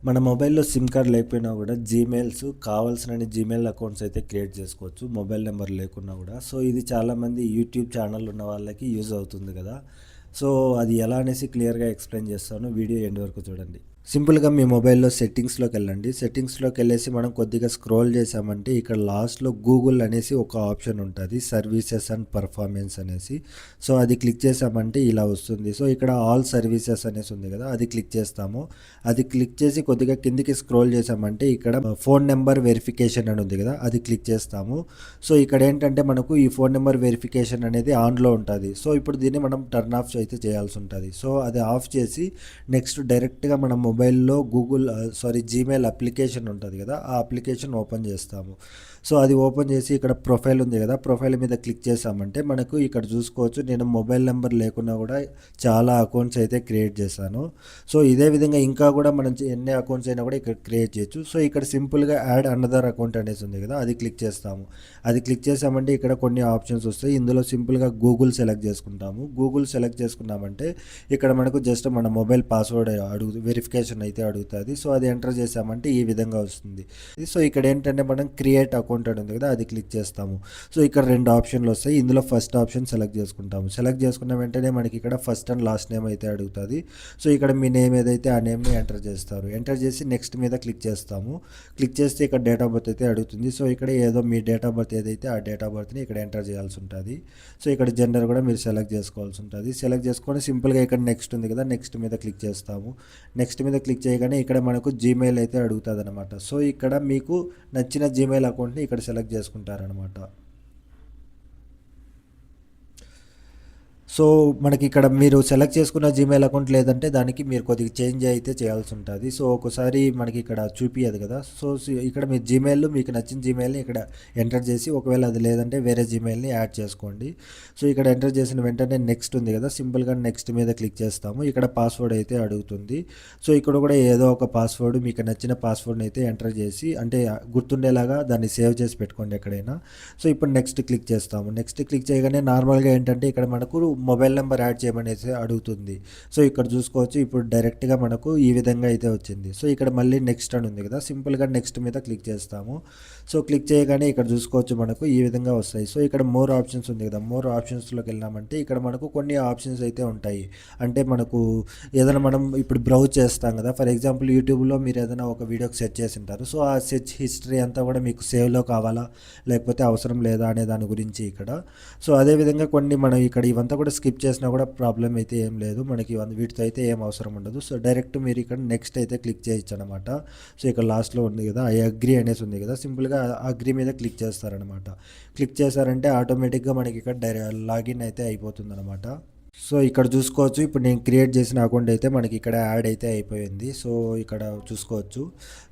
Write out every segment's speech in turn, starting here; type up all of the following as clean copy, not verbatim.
మన మొబైల్‌లో SIM card లేకపోయినా గూడా కావాల్సినన్ని జీమెయిల్ అకౌంట్స్ అయితే క్రియేట్ చేసుకోవచ్చు. మొబైల్ నంబర్ లేకున్నా గూడా. సో, ఇది చాలామంది యూట్యూబ్ ఛానల్ ఉన్న వాళ్ళకి యూజ్ అవుతుంది గదా! సో, అది ఎలా అనేసి క్లియర్‌గా ఎక్స్‌ప్లెయిన్ చేస్తాను. వీడియో ఎండ్ వరకు చూడండి. సింపుల్‌గా మీ మొబైల్‌లో సెట్టింగ్స్‌లోకెళ్ళండి. సెట్టింగ్స్‌లోకెళ్ళేసి మనం కొద్దిగా స్క్రోల్ చేశామంటే ఇక్కడ లాస్ట్‌లో గూగుల్ అనేసి ఒక ఆప్షన్ ఉంటది. సర్వీసెస్ అండ్ పెర్ఫార్మెన్స్ అనేసి. సో, అది క్లిక్ చేశామంటే ఇలా వస్తుంది. సో, ఇక్కడ ఆల్ సర్వీసెస్ అనేసి ఉంది కదా! అది క్లిక్ చేస్తాము. అది క్లిక్ చేసి కొద్దిగా కిందికి స్క్రోల్ చేశామంటే ఇక్కడ ఫోన్ నెంబర్ వెరిఫికేషన్ అని ఉంది కదా! అది క్లిక్ చేస్తాము. సో, ఇక్కడ ఏంటంటే మనకు ఈ ఫోన్ నెంబర్ వెరిఫికేషన్ అనేది ఆన్‌లో ఉంటది. సో, ఇప్పుడు దీన్ని మనం టర్న్ ఆఫ్ అయితే చేయాల్సి ఉంటది. సో, అది ఆఫ్ చేసి నెక్స్ట్ డైరెక్ట్‌గా మన మొబైల్‌లో జీమెయిల్ అప్లికేషన్ ఉంటది కదా! ఆ అప్లికేషన్ ఓపెన్ చేస్తాము. సో, అది ఓపెన్ చేసి ఇక్కడ ప్రొఫైల్ ఉంది కదా! ప్రొఫైల్ మీద క్లిక్ చేశామంటే మనకు ఇక్కడ చూసుకోవచ్చు నేను మొబైల్ నెంబర్ లేకున్నా కూడా చాలా అకౌంట్స్ అయితే క్రియేట్ చేశాను. సో, ఇదే విధంగా ఇంకా కూడా మనం ఎన్ని అకౌంట్స్ అయినా కూడా ఇక్కడ క్రియేట్ చేయొచ్చు. సో, ఇక్కడ సింపుల్‌గా యాడ్ అనదర్ అకౌంట్ అనేసి ఉంది కదా! అది క్లిక్ చేస్తాము. అది క్లిక్ చేసామంటే ఇక్కడ కొన్ని ఆప్షన్స్ వస్తాయి. ఇందులో సింపుల్‌గా గూగుల్ సెలెక్ట్ చేసుకుంటాము. గూగుల్ సెలెక్ట్ చేసుకున్నామంటే ఇక్కడ మనకు జస్ట్ మన మొబైల్ పాస్వర్డ్ వెరిఫికేషన్ అయితే అడుగుతుంది. సో, అది ఎంటర్ చేసామంటే ఈ విధంగా వస్తుంది. సో, ఇక్కడ ఏంటంటే మనం క్రియేట్ అకౌంట్ అని ఉంది కదా! అది క్లిక్ చేస్తాము. సో, ఇక్కడ 2 ఆప్షన్లు వస్తాయి. ఇందులో ఫస్ట్ ఆప్షన్ సెలెక్ట్ చేసుకుంటాము. సెలెక్ట్ చేసుకున్న వెంటనే మనకి ఇక్కడ ఫస్ట్ అండ్ లాస్ట్ నేమ్ అయితే అడుగుతుంది. సో, ఇక్కడ మీ నేమ్ ఏదైతే ఆ నేమ్‌ని ఎంటర్ చేస్తారు. ఎంటర్ చేసి నెక్స్ట్ మీద క్లిక్ చేస్తాము. క్లిక్ చేస్తే ఇక్కడ డేట్ ఆఫ్ బర్త్ అయితే అడుగుతుంది. సో, ఇక్కడ ఏదో మీ డేట్ ఆఫ్ బర్త్ ఏదైతే ఆ డేట్ ఆఫ్ బర్త్‌ని ఇక్కడ ఎంటర్ చేయాల్సి ఉంటుంది. సో, ఇక్కడ జెండర్ కూడా మీరు సెలెక్ట్ చేసుకోవాల్సి ఉంటుంది. సెలెక్ట్ చేసుకొని సింపుల్‌గా ఇక్కడ నెక్స్ట్ ఉంది కదా! నెక్స్ట్ మీద క్లిక్ చేస్తాము. నెక్స్ట్ మీద క్లిక్ చేయగానే ఇక్కడ మనకు జీమెయిల్ అయితే అడుగుతుందన్నమాట. సో, ఇక్కడ మీకు నచ్చిన జీమెయిల్ అకౌంట్‌ని ఇక్కడ సెలెక్ట్ చేసుకుంటారనమాట. సో, మనకి ఇక్కడ మీరు సెలెక్ట్ చేసుకున్న జీమెయిల్ అకౌంట్ లేదంటే దానికి మీరు కొద్దిగా చేంజ్ అయితే చేయాల్సి ఉంటుంది. సో, ఒక్కోసారి మనకి ఇక్కడ చూపియదు కదా! సో, ఇక్కడ మీ జీమెయిల్ మీకు నచ్చిన జీమెయిల్‌ని ఇక్కడ ఎంటర్ చేసి ఒకవేళ అది లేదంటే వేరే జీమెయిల్‌ని యాడ్ చేసుకోండి. సో, ఇక్కడ ఎంటర్ చేసిన వెంటనే నెక్స్ట్ ఉంది కదా! సింపుల్‌గా నెక్స్ట్ మీద క్లిక్ చేస్తాము. ఇక్కడ పాస్వర్డ్ అయితే అడుగుతుంది. సో, ఇక్కడ కూడా ఏదో ఒక పాస్వర్డ్ మీకు నచ్చిన పాస్వర్డ్‌ని అయితే ఎంటర్ చేసి అంటే గుర్తుండేలాగా దాన్ని సేవ్ చేసి పెట్టుకోండి ఎక్కడైనా. సో, ఇప్పుడు నెక్స్ట్ క్లిక్ చేస్తాము. నెక్స్ట్ క్లిక్ చేయగానే నార్మల్‌గా ఏంటంటే ఇక్కడ మనకు మొబైల్ నెంబర్ యాడ్ చేయమనేసి అడుగుతుంది. సో, ఇక్కడ చూసుకోవచ్చు ఇప్పుడు డైరెక్ట్‌గా మనకు ఈ విధంగా అయితే వచ్చింది. సో, ఇక్కడ మళ్ళీ నెక్స్ట్ అని ఉంది కదా! సింపుల్‌గా నెక్స్ట్ మీద క్లిక్ చేస్తాము. సో, క్లిక్ చేయగానే ఇక్కడ చూసుకోవచ్చు మనకు ఈ విధంగా వస్తాయి. సో, ఇక్కడ మోర్ ఆప్షన్స్ ఉంది కదా! మోర్ ఆప్షన్స్‌లోకి వెళ్ళామంటే ఇక్కడ మనకు కొన్ని ఆప్షన్స్ అయితే ఉంటాయి. అంటే మనకు ఏదైనా మనం ఇప్పుడు బ్రౌజ్ చేస్తాం కదా! ఫర్ ఎగ్జాంపుల్ యూట్యూబ్‌లో మీరు ఏదైనా ఒక వీడియోకి సెర్చ్ చేసింటారు. సో, ఆ సెర్చ్ హిస్టరీ అంతా కూడా మీకు సేవ్‌లో కావాలా? లేకపోతే అవసరం లేదా? అనే దాని గురించి ఇక్కడ. సో, అదేవిధంగా కొన్ని మనం ఇక్కడ ఇవంతా కూడా స్కిప్ చేసినా కూడా ప్రాబ్లం అయితే ఏం లేదు. మనకి వీటితో అయితే ఏం అవసరం ఉండదు. సో, డైరెక్ట్ మీరు ఇక్కడ నెక్స్ట్ అయితే క్లిక్ చేయొచ్చు అనమాట. సో, ఇక్కడ లాస్ట్‌లో ఉంది కదా! ఐ అగ్రీ అనేసి ఉంది కదా! సింపుల్‌గా అగ్రీ మీద క్లిక్ చేస్తారనమాట. క్లిక్ చేశారంటే ఆటోమేటిక్‌గా మనకి ఇక్కడ లాగిన్ అయితే అయిపోతుందనమాట. సో, ఇక్కడ చూసుకోవచ్చు ఇప్పుడు నేను క్రియేట్ చేసిన అకౌంట్ అయితే మనకి ఇక్కడ యాడ్ అయితే అయిపోయింది. సో, ఇక్కడ చూసుకోవచ్చు.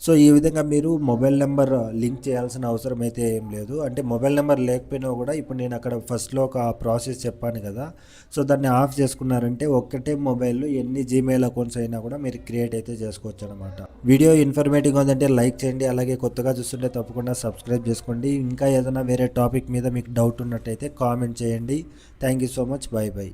సో, ఈ విధంగా మీరు మొబైల్ నెంబర్ లింక్ చేయాల్సిన అవసరం అయితే ఏం లేదు. అంటే మొబైల్ నెంబర్ లేకపోయినా కూడా ఇప్పుడు నేను అక్కడ ఫస్ట్‌లో ఒక ప్రాసెస్ చెప్పాను కదా! సో, దాన్ని ఆఫ్ చేసుకున్నారంటే ఒక్కటే మొబైల్‌లో ఎన్ని జీమెయిల్ అకౌంట్స్ అయినా కూడా మీరు క్రియేట్ అయితే చేసుకోవచ్చు అనమాట. వీడియో ఇన్ఫర్మేటివ్‌గా ఉందంటే లైక్ చేయండి. అలాగే కొత్తగా చూస్తుంటే తప్పకుండా సబ్స్క్రైబ్ చేసుకోండి. ఇంకా ఏదైనా వేరే టాపిక్ మీద మీకు డౌట్ ఉన్నట్టయితే కామెంట్ చేయండి. Thank you so much. By by.